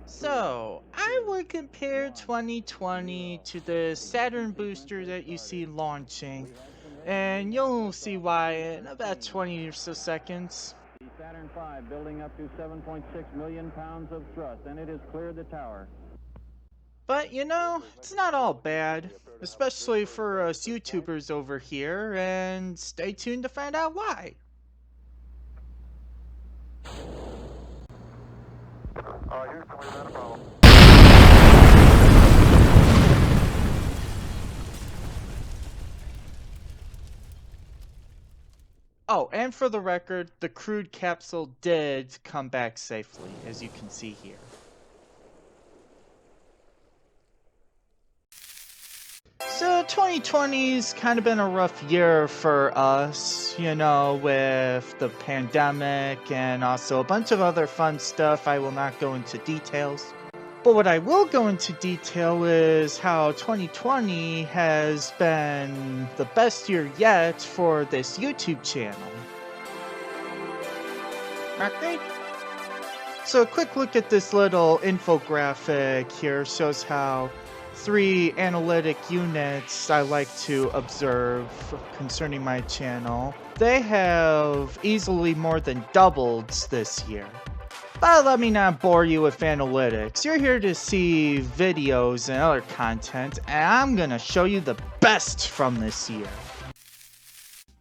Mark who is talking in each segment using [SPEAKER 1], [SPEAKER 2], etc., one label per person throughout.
[SPEAKER 1] So, I would compare 2020 to the Saturn booster that you see launching, and you'll see why in about 20 or so seconds.
[SPEAKER 2] The Saturn V building up to 7.6 million pounds of thrust, and it has cleared the tower.
[SPEAKER 1] But you know, it's not all bad, especially for us YouTubers over here, and stay tuned to find out why.
[SPEAKER 3] Houston, we've had a problem.
[SPEAKER 1] Oh, and for the record, the crewed capsule did come back safely, as you can see here. So 2020's kind of been a rough year for us, you know, with the pandemic and also a bunch of other fun stuff. I will not go into details. But what I will go into detail is how 2020 has been the best year yet for this YouTube channel. Okay. So a quick look at this little infographic here shows how 3 analytic units I like to observe concerning my channel. They have easily more than doubled this year. But let me not bore you with analytics. You're here to see videos and other content, and I'm gonna show you the best from this year.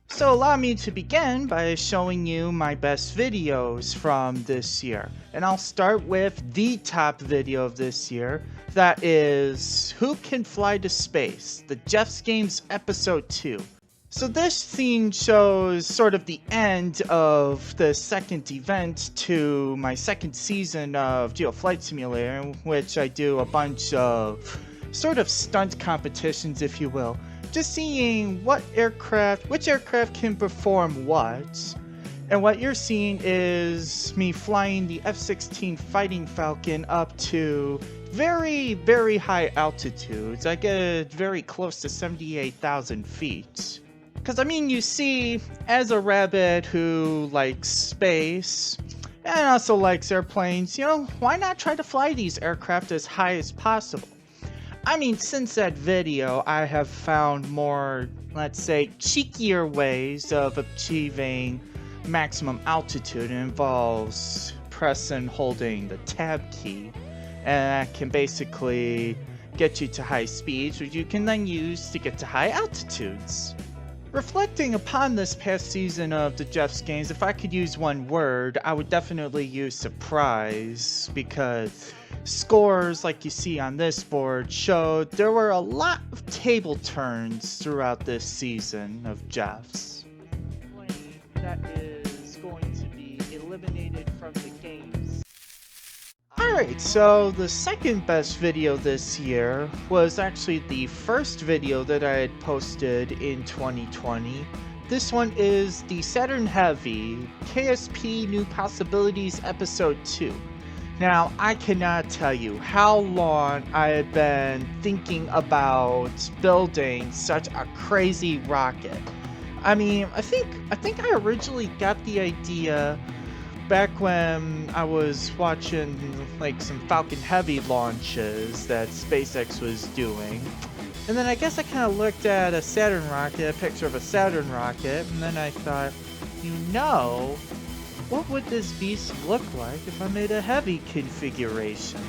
[SPEAKER 1] So allow me to begin by showing you my best videos from this year. And I'll start with the top video of this year. That is Who Can Fly to Space? The Jeff's Games Episode 2. So this scene shows sort of the end of the second event to my second season of Geo Flight Simulator, in which I do a bunch of sort of stunt competitions, if you will. Just seeing which aircraft can perform what. And what you're seeing is me flying the F-16 Fighting Falcon up to very, very high altitudes. I get very close to 78,000 feet. Because, I mean, you see, as a rabbit who likes space and also likes airplanes, you know, why not try to fly these aircraft as high as possible? I mean, since that video, I have found more, let's say, cheekier ways of achieving maximum altitude. It involves pressing and holding the tab key, and that can basically get you to high speeds, which you can then use to get to high altitudes. Reflecting upon this past season of the Jeff's Games, if I could use one word, I would definitely use surprise, because scores like you see on this board showed there were a lot of table turns throughout this season of Jeff's. That is going to be eliminated from the games. Alright, so the second best video this year was actually the first video that I had posted in 2020. This one is the Saturn Heavy KSP New Possibilities Episode 2. Now, I cannot tell you how long I had been thinking about building such a crazy rocket. I mean, I think I originally got the idea back when I was watching like some Falcon Heavy launches that SpaceX was doing. And then I guess I kind of looked at a Saturn rocket, a picture of a Saturn rocket, and then I thought, you know, what would this beast look like if I made a heavy configuration?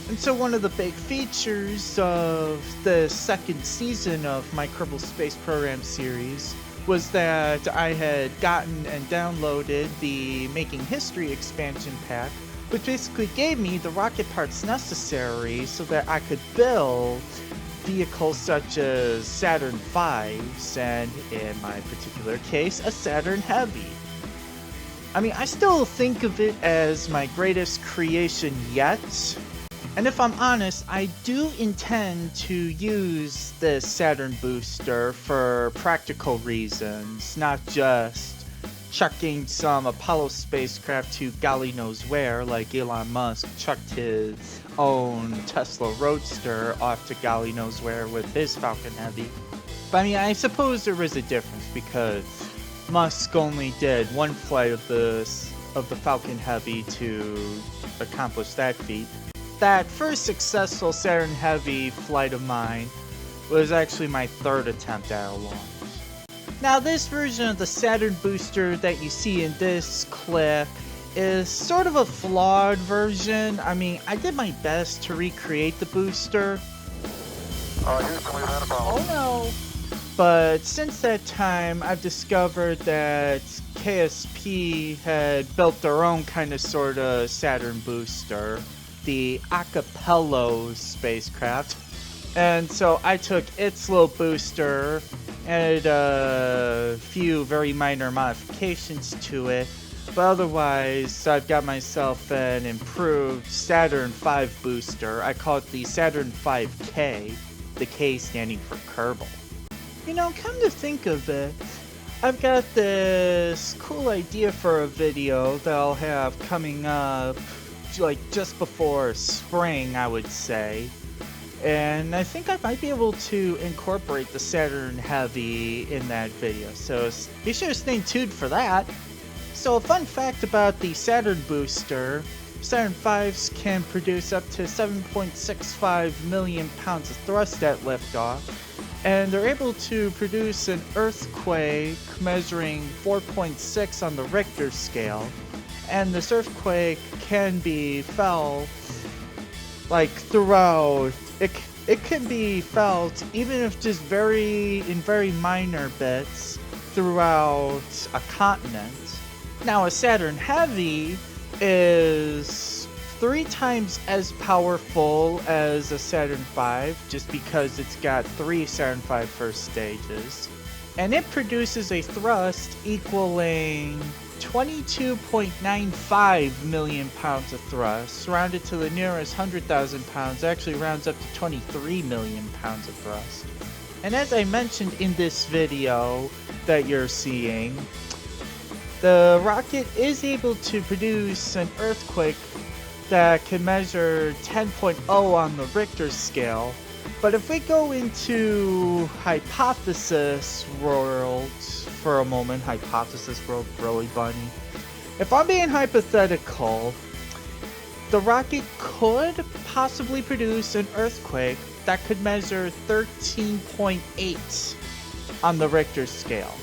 [SPEAKER 1] And so one of the big features of the second season of my Kerbal Space Program series was that I had gotten and downloaded the Making History expansion pack, which basically gave me the rocket parts necessary so that I could build vehicles such as Saturn V's, and in my particular case, a Saturn Heavy. I mean, I still think of it as my greatest creation yet. And if I'm honest, I do intend to use this Saturn booster for practical reasons, not just chucking some Apollo spacecraft to golly knows where, like Elon Musk chucked his own Tesla Roadster off to golly knows where with his Falcon Heavy. But I mean, I suppose there is a difference, because Musk only did one flight of the Falcon Heavy to accomplish that feat. that first successful Saturn Heavy flight of mine was actually my third attempt at a launch. Now, this version of the Saturn booster that you see in this clip is sort of a flawed version. I mean, I did my best to recreate the booster.
[SPEAKER 3] Houston, we've had a problem.
[SPEAKER 1] Oh no! But since that time, I've discovered that KSP had built their own kind of sort of Saturn booster, the Acapello spacecraft. And so I took its little booster, added a few very minor modifications to it, but otherwise I've got myself an improved Saturn V booster. I call it the Saturn V-K, the K standing for Kerbal. You know, come to think of it, I've got this cool idea for a video that I'll have coming up, like just before spring, I would say. And I think I might be able to incorporate the Saturn Heavy in that video, so be sure to stay tuned for that. So a fun fact about the Saturn booster, Saturn V's can produce up to 7.65 million pounds of thrust at liftoff, and they're able to produce an earthquake measuring 4.6 on the Richter scale, and this earthquake can be felt like throughout. It can be felt even if just in very minor bits throughout a continent. Now, a Saturn Heavy is 3 times as powerful as a Saturn V, just because it's got 3 Saturn V first stages, and it produces a thrust equaling 22.95 million pounds of thrust, rounded to the nearest 100,000 pounds, actually rounds up to 23 million pounds of thrust. And as I mentioned in this video that you're seeing, the rocket is able to produce an earthquake that can measure 10.0 on the Richter scale. But if we go into hypothesis world for a moment, hypothesis world, Broly Bunny. If I'm being hypothetical, the rocket could possibly produce an earthquake that could measure 13.8 on the Richter scale.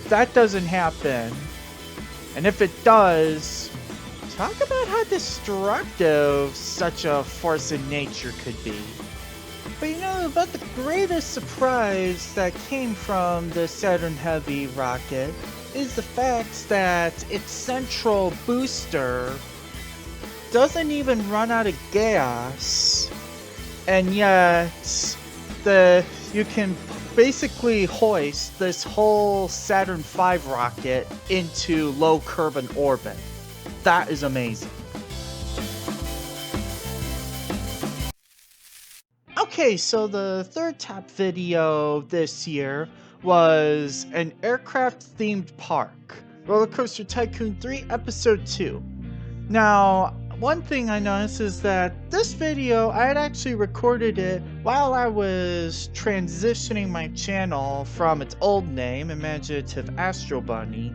[SPEAKER 1] That doesn't happen, and if it does, talk about how destructive such a force in nature could be. But you know, about the greatest surprise that came from the Saturn Heavy rocket is the fact that its central booster doesn't even run out of gas, and yet you can basically hoist this whole Saturn V rocket into low Kerbal orbit. That is amazing. Okay, so the third top video this year was an aircraft-themed park, Roller Coaster Tycoon 3 Episode 2. Now, one thing I noticed is that this video, I had actually recorded it while I was transitioning my channel from its old name, Imaginative Astro Bunny,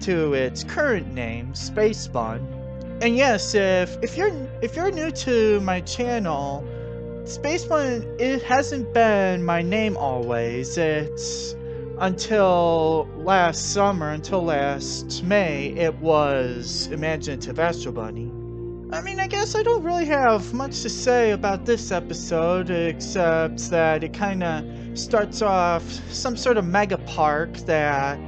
[SPEAKER 1] to its current name, Space Bun. And yes, if you're new to my channel, Space Bun, it hasn't been my name always. It's until last summer, until last May, it was Imaginative Astro Bunny. I mean, I guess I don't really have much to say about this episode, except that it kind of starts off some sort of mega park that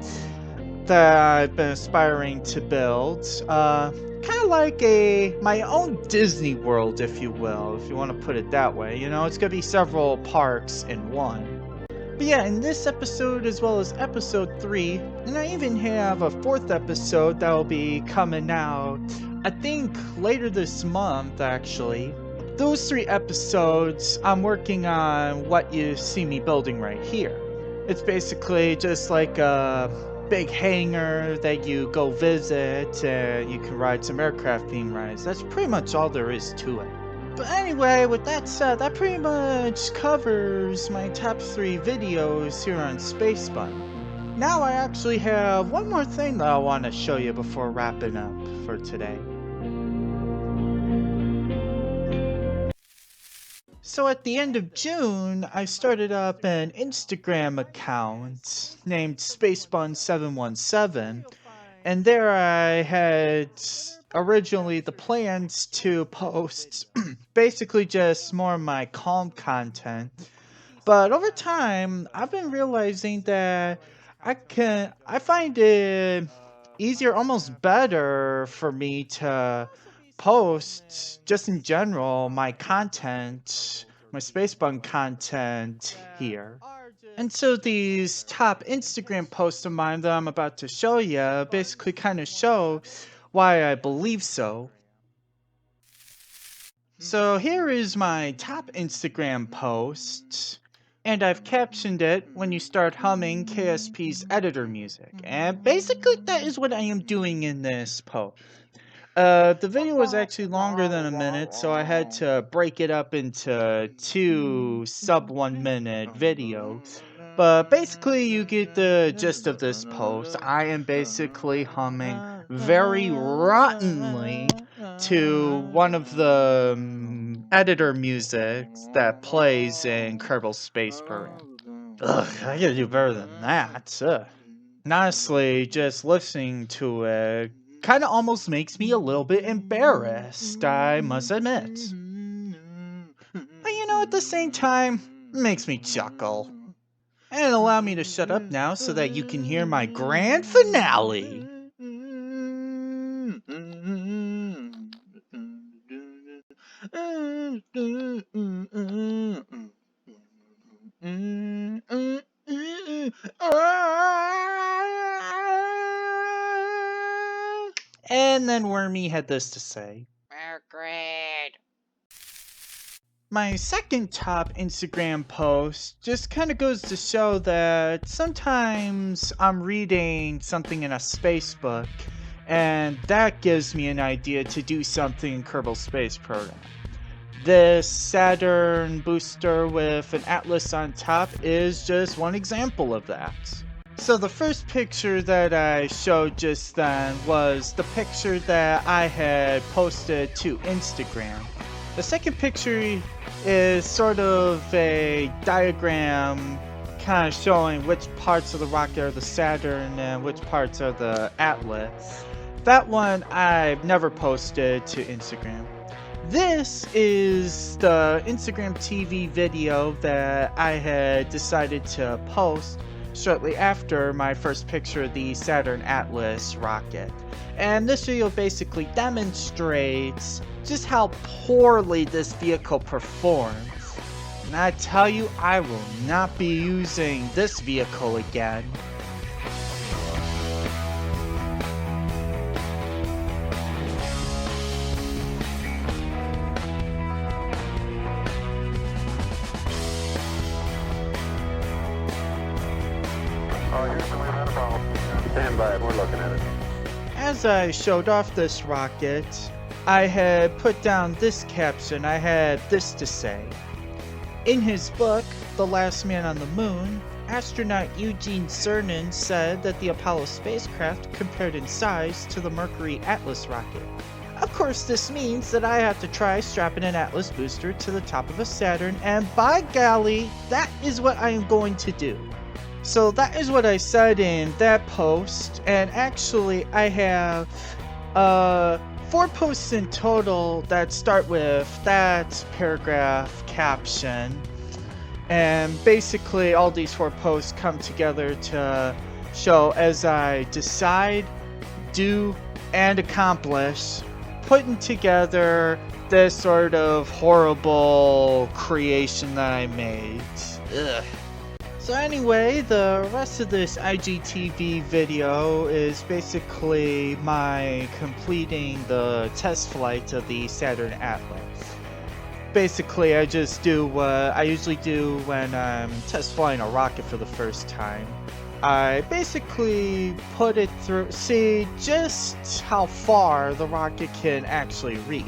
[SPEAKER 1] I've been aspiring to build. Kind of like my own Disney World, if you will, if you want to put it that way. You know, it's going to be several parks in one. But yeah, in this episode as well as episode 3, and I even have a 4th episode that will be coming out, I think later this month actually. Those 3 episodes, I'm working on what you see me building right here. It's basically just like a big hangar that you go visit and you can ride some aircraft theme rides. That's pretty much all there is to it. But anyway, with that said, that pretty much covers my top 3 videos here on Space Bun. Now I actually have one more thing that I want to show you before wrapping up for today. So at the end of June, I started up an Instagram account named Spacebun717, and there I had originally the plans to post basically just more of my calm content. But over time, I've been realizing that I find it easier, almost better for me to post just in general my content, my Spacebun content here. And so these top Instagram posts of mine that I'm about to show you basically kind of show why I believe so. So here is my top Instagram post, and I've captioned it "When you start humming KSP's editor music." And basically that is what I am doing in this post. The video was actually longer than a minute, so I had to break it up into two sub 1 minute videos. But basically, you get the gist of this post. I am basically humming very rottenly to one of the editor musics that plays in Kerbal Space Program. Ugh, I gotta do better than that. Ugh. And honestly, just listening to it kind of almost makes me a little bit embarrassed, I must admit. But you know, at the same time, it makes me chuckle. And allow me to shut up now so that you can hear my grand finale. And then Wormy had this to say.
[SPEAKER 4] Great.
[SPEAKER 1] My second top Instagram post just kind of goes to show that sometimes I'm reading something in a space book, and that gives me an idea to do something in Kerbal Space Program. This Saturn booster with an Atlas on top is just one example of that. So the first picture that I showed just then was the picture that I had posted to Instagram. The second picture is sort of a diagram kind of showing which parts of the rocket are the Saturn and which parts are the Atlas. That one I've never posted to Instagram. This is the Instagram TV video that I had decided to post shortly after my first picture of the Saturn Atlas rocket. And this video basically demonstrates just how poorly this vehicle performs. And I tell you, I will not be using this vehicle again.
[SPEAKER 3] Houston, we've had a problem.
[SPEAKER 2] Stand by, we're looking at it.
[SPEAKER 1] As I showed off this rocket, I had put down this caption. I had this to say. In his book, The Last Man on the Moon, astronaut Eugene Cernan said that the Apollo spacecraft compared in size to the Mercury Atlas rocket. Of course, this means that I have to try strapping an Atlas booster to the top of a Saturn, and by golly, that is what I am going to do. So that is what I said in that post, and actually I have 4 posts in total that start with that paragraph caption, and basically all these 4 posts come together to show as I decide, do, and accomplish putting together this sort of horrible creation that I made. Ugh. So anyway, the rest of this IGTV video is basically my completing the test flight of the Saturn Atlas. Basically, I just do what I usually do when I'm test flying a rocket for the first time. I basically put it through, see just how far the rocket can actually reach.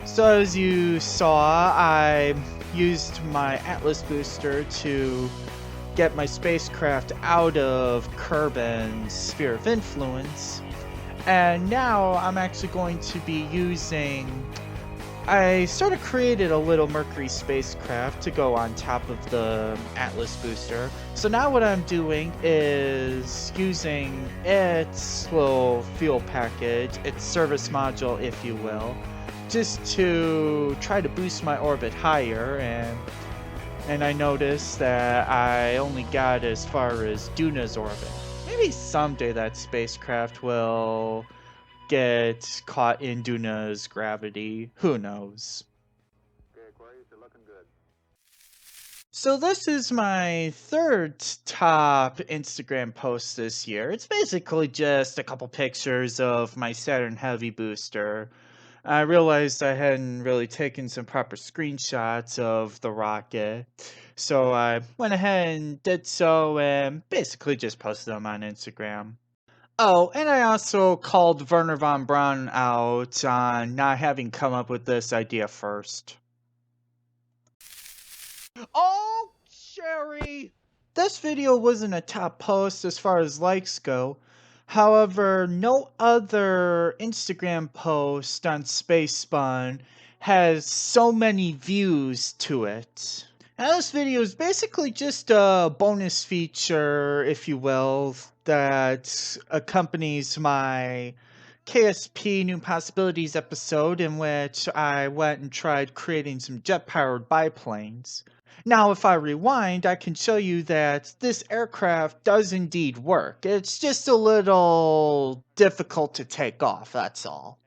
[SPEAKER 1] So as you saw, I used my Atlas booster to get my spacecraft out of Kerbin's sphere of influence, and now I'm actually going to be using I sort of created a little Mercury spacecraft to go on top of the Atlas booster. So now what I'm doing is using its little fuel package, its service module, if you will, just to try to boost my orbit higher. And I noticed that I only got as far as Duna's orbit. Maybe someday that spacecraft will get caught in Duna's gravity. Who knows?
[SPEAKER 3] Okay, Aquarius, you're looking good.
[SPEAKER 1] So this is my third top Instagram post this year. It's basically just a couple pictures of my Saturn Heavy booster. I realized I hadn't really taken some proper screenshots of the rocket, so I went ahead and did so and basically just posted them on Instagram. Oh, and I also called Werner von Braun out on not having come up with this idea first. Oh, Sherry! This video wasn't a top post as far as likes go. However, no other Instagram post on Space Spun has so many views to it. Now, this video is basically just a bonus feature, if you will, that accompanies my KSP New Possibilities episode in which I went and tried creating some jet-powered biplanes. Now, if I rewind, I can show you that this aircraft does indeed work. It's just a little difficult to take off, that's all.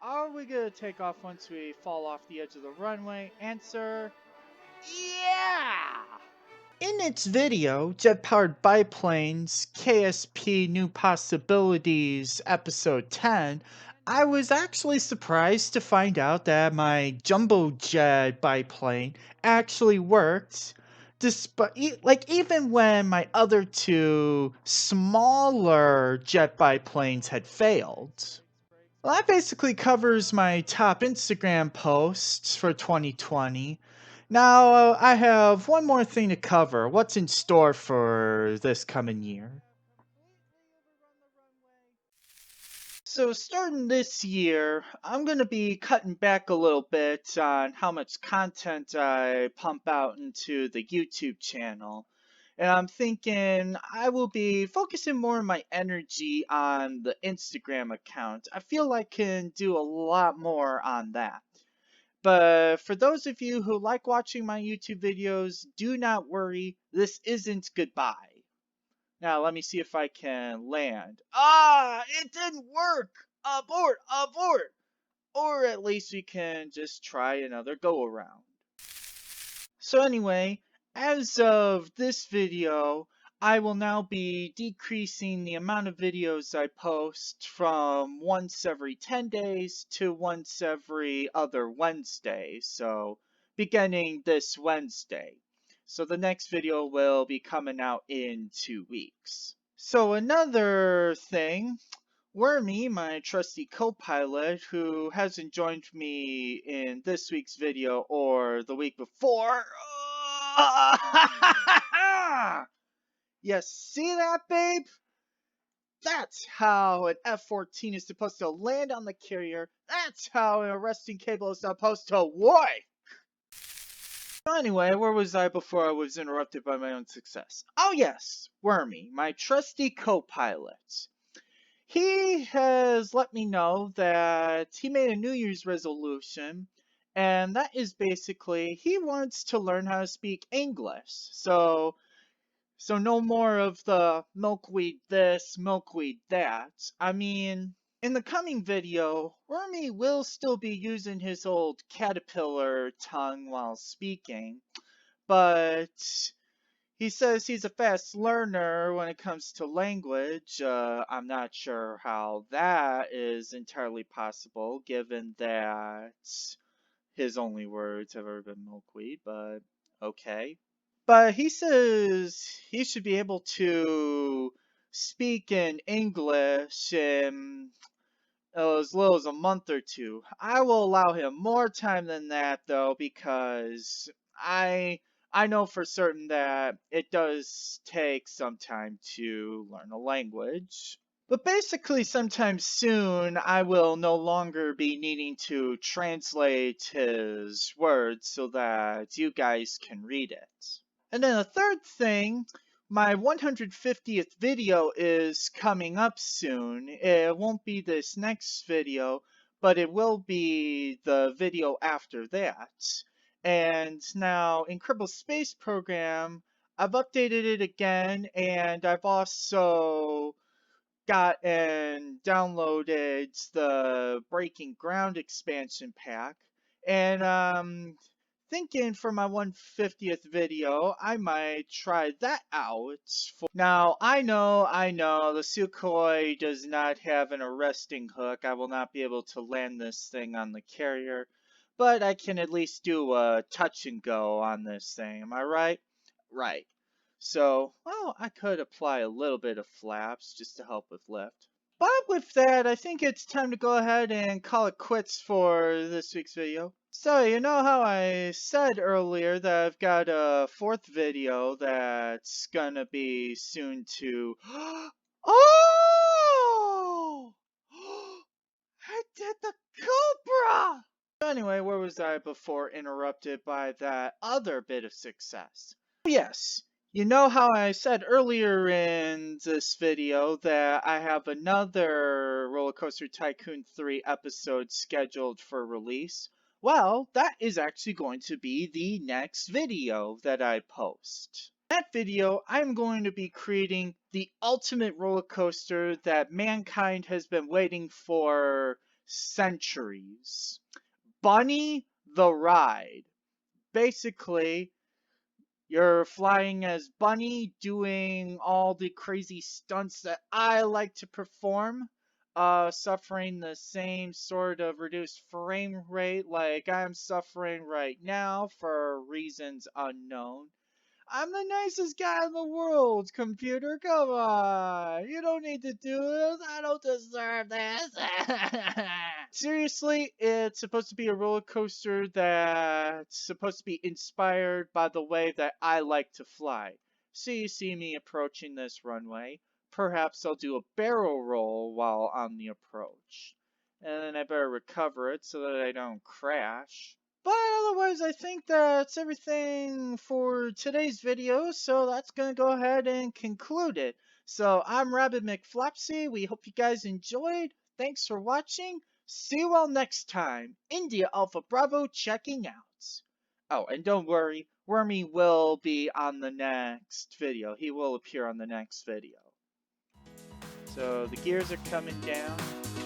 [SPEAKER 1] Are we gonna take off once we fall off the edge of the runway? Answer, yeah! In its video, Jet Powered Biplanes, KSP New Possibilities, Episode 10, I was actually surprised to find out that my jumbo jet biplane actually worked, despite even when my other two smaller jet biplanes had failed. Well, that basically covers my top Instagram posts for 2020. Now, I have one more thing to cover. What's in store for this coming year? So, starting this year, I'm going to be cutting back a little bit on how much content I pump out into the YouTube channel. And I'm thinking I will be focusing more of my energy on the Instagram account. I feel I can do a lot more on that. But for those of you who like watching my YouTube videos, do not worry, this isn't goodbye. Now let me see if I can land. Ah, it didn't work! Abort, abort! Or at least we can just try another go around. So anyway, as of this video, I will now be decreasing the amount of videos I post from once every 10 days to once every other Wednesday. So beginning this Wednesday. So the next video will be coming out in 2 weeks. So another thing, Wormy, my trusty co-pilot, who hasn't joined me in this week's video or the week before. You see that, babe? That's how an F-14 is supposed to land on the carrier. That's how an arresting cable is supposed to work. So anyway, where was I before I was interrupted by my own success? Oh yes, Wormy, my trusty co-pilot. He has let me know that he made a New Year's resolution, and that is basically he wants to learn how to speak English. So no more of the milkweed this, milkweed that. I mean, in the coming video, Wormy will still be using his old caterpillar tongue while speaking, but he says he's a fast learner when it comes to language. I'm not sure how that is entirely possible, given that his only words have ever been milkweed, but okay. But he says he should be able to speak in English in as little as a month or two. I will allow him more time than that, though, because I know for certain that it does take some time to learn a language. But basically, sometime soon, I will no longer be needing to translate his words so that you guys can read it. And then the third thing, my 150th video is coming up soon. It won't be this next video, but it will be the video after that. And now in Kerbal Space Program, I've updated it again, and I've also got and downloaded the Breaking Ground expansion pack, and thinking for my 150th video, I might try that out. Now, I know, the Sukhoi does not have an arresting hook. I will not be able to land this thing on the carrier, but I can at least do a touch and go on this thing. Am I right? Right. So, well, I could apply a little bit of flaps just to help with lift. But with that, I think it's time to go ahead and call it quits for this week's video. So, you know how I said earlier that I've got a fourth video that's gonna be soon to... Oh! I did the Cobra! Anyway, where was I before interrupted by that other bit of success? Yes. You know how I said earlier in this video that I have another Roller Coaster Tycoon 3 episode scheduled for release? Well, that is actually going to be the next video that I post. In that video, I'm going to be creating the ultimate roller coaster that mankind has been waiting for centuries. Bunny the Ride. Basically, you're flying as Bunny, doing all the crazy stunts that I like to perform, suffering the same sort of reduced frame rate like I'm suffering right now for reasons unknown. I'm the nicest guy in the world, computer, come on! You don't need to do this, I don't deserve this! Seriously, it's supposed to be a roller coaster that's supposed to be inspired by the way that I like to fly. So you see me approaching this runway, perhaps I'll do a barrel roll while on the approach. And then I better recover it so that I don't crash. But otherwise, I think that's everything for today's video, so that's going to go ahead and conclude it. So I'm Rabbit McFlopsy. We hope you guys enjoyed. Thanks for watching. See you all next time. India Alpha Bravo checking out. Oh, and don't worry, Wormy will be on the next video. He will appear on the next video. So the gears are coming down.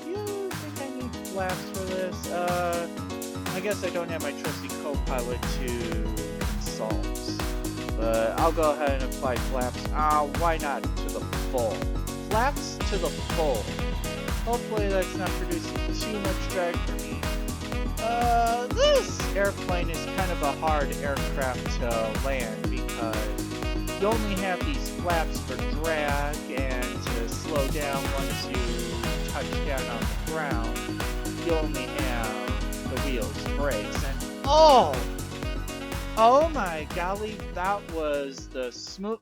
[SPEAKER 1] Do you think I need flaps for this? I guess I don't have my trusty co-pilot to consult, but I'll go ahead and apply flaps. Why not to the full? Flaps to the full. Hopefully that's not producing too much drag for me. This airplane is kind of a hard aircraft to land because you only have these flaps for drag and to slow down once you touch down on the ground. You only have the wheels, brakes, and oh my golly, that was the smooth.